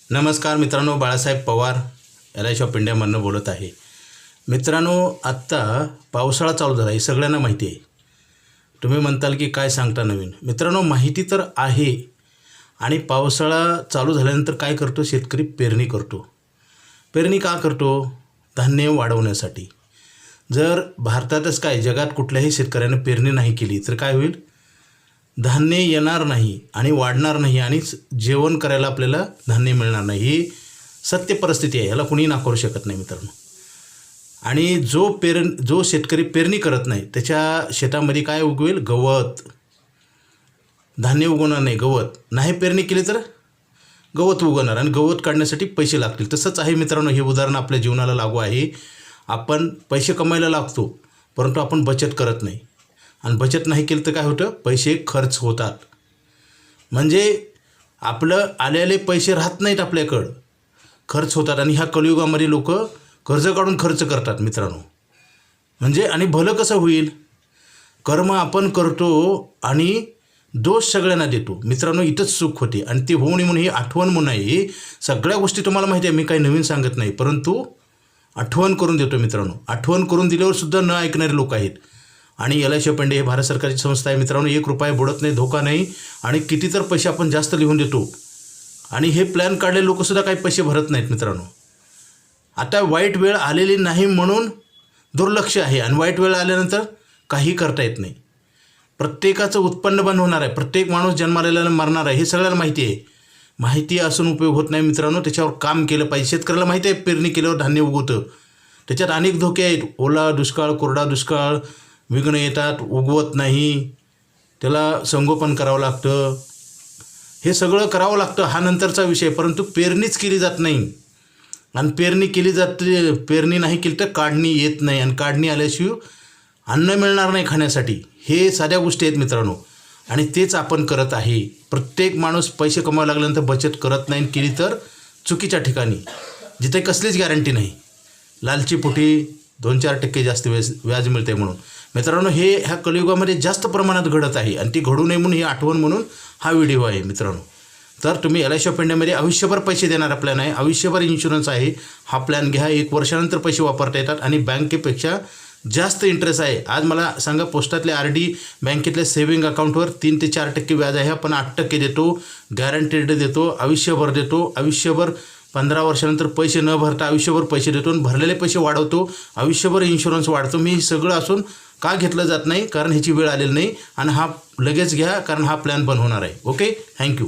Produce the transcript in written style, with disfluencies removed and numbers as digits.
नमस्कार मित्रांनो, Balasaheb Pawar LIC of इंडियामधनं बोलत आहे. मित्रांनो, आत्ता पावसाळा चालू झाला हे सगळ्यांना माहिती आहे. तुम्ही म्हणताल की काय सांगता नवीन. मित्रांनो, माहिती तर आहे. आणि पावसाळा चालू झाल्यानंतर काय करतो शेतकरी? पेरणी करतो. पेरणी का करतो? धान्य वाढवण्यासाठी. जर भारतातच काय जगात कुठल्याही शेतकऱ्याने पेरणी नाही केली तर काय होईल? धान्य येणार नाही आणि वाढणार नाही आणि जेवण करायला आपल्याला धान्य मिळणार नाही. ही सत्य परिस्थिती आहे, ह्याला कुणी नाकारू शकत नाही मित्रांनो. आणि जो शेतकरी पेरणी करत नाही त्याच्या शेतामध्ये काय उगवेल? गवत. धान्य उगवणार नाही, गवत. नाही पेरणी केली तर गवत उगवणार आणि गवत काढण्यासाठी पैसे लागतील. तसंच आहे मित्रांनो, हे उदाहरण आपल्या जीवनाला लागू आहे. आपण पैसे कमायला लागतो परंतु आपण बचत करत नाही आणि बचत नाही केलं तर काय होतं? पैसे खर्च होतात. म्हणजे आपलं आलेले पैसे राहत नाहीत आपल्याकडं, खर्च होतात. आणि ह्या कलियुगामध्ये लोक कर्ज काढून खर्च करतात मित्रांनो. म्हणजे आणि भलं कसं होईल? कर्म आपण करतो आणि दोष सगळ्यांना देतो मित्रांनो. इथंच चूक होते आणि ती होऊ नये म्हणून ही आठवण म्हणून आहे. ही सगळ्या गोष्टी तुम्हाला माहिती आहे, मी काही नवीन सांगत नाही परंतु आठवण करून देतो मित्रांनो. आठवण करून दिल्यावर सुद्धा न ऐकणारे लोक आहेत. आणि LIC ऑफ इंडिया हे भारत सरकारची संस्था आहे मित्रांनो. 1 रुपया बुडत नाही, धोका नाही. आणि किती तर पैसे आपण जास्त लिहून देतो आणि हे प्लॅन काढलेले लोकसुद्धा काही पैसे भरत नाहीत मित्रांनो. आता वाईट वेळ आलेली नाही म्हणून दुर्लक्ष आहे आणि वाईट वेळ आल्यानंतर काही करता येत नाही. प्रत्येकाचं उत्पन्न बंद होणार आहे. प्रत्येक माणूस जन्मालेला मरणार आहे, हे सगळ्याला माहिती आहे. माहिती असून उपयोग होत नाही मित्रांनो. त्याच्यावर काम केलं पाहिजे. शेतकऱ्याला माहिती आहे पेरणी केल्यावर धान्य उगवतं. त्याच्यात अनेक धोके आहेत. ओला दुष्काळ, कोरडा दुष्काळ, विघ्न येतात, उगवत नाही, त्याला संगोपन करावं लागतं. हे सगळं करावं लागतं, हा नंतरचा विषय. परंतु पेरणीच केली जात नाही आणि पेरणी नाही केली तर काढणी येत नाही आणि काढणी आल्याशिवाय अन्न मिळणार नाही खाण्यासाठी. हे साध्या गोष्टी आहेत मित्रांनो आणि तेच आपण करत आहे. प्रत्येक माणूस पैसे कमावायला लागल्यानंतर बचत करत नाही, केली तर चुकीच्या ठिकाणी जिथे कसलीच गॅरंटी नाही. लालचीपोटी 2-4% जास्त व्याज मिळते म्हणून. मित्रांनो, हे ह्या कलियुगामध्ये जास्त प्रमाणात घडत आहे आणि ती घडू नये म्हणून ही आठवण म्हणून हा व्हिडिओ आहे मित्रांनो. तर तुम्ही LIC ऑफ इंडियामध्ये आयुष्यभर पैसे देणारा प्लॅन आहे, आयुष्यभर इन्शुरन्स आहे. हा प्लॅन घ्या, 1 वर्षानंतर पैसे वापरता येतात आणि बँकेपेक्षा जास्त इंटरेस्ट आहे. आज मला सांगा, पोस्टातले RD, बँकेतल्या सेव्हिंग अकाउंटवर 3 ते 4% व्याज आहे. आपण 8% देतो, गॅरंटेड देतो, आयुष्यभर देतो. आयुष्यभर 15 वर्षानंतर पैसे न भरता आयुष्यभर पैसे देतो आणि भरलेले पैसे वाढवतो. आयुष्यभर इन्शुरन्स वाढतो. मी सगळं असून का घेतलं जात नाही? कारण ह्याची वेळ आलेली नाही आणि हा लगेच घ्या, कारण हा प्लॅन बंद होणार आहे. Okay, thank you.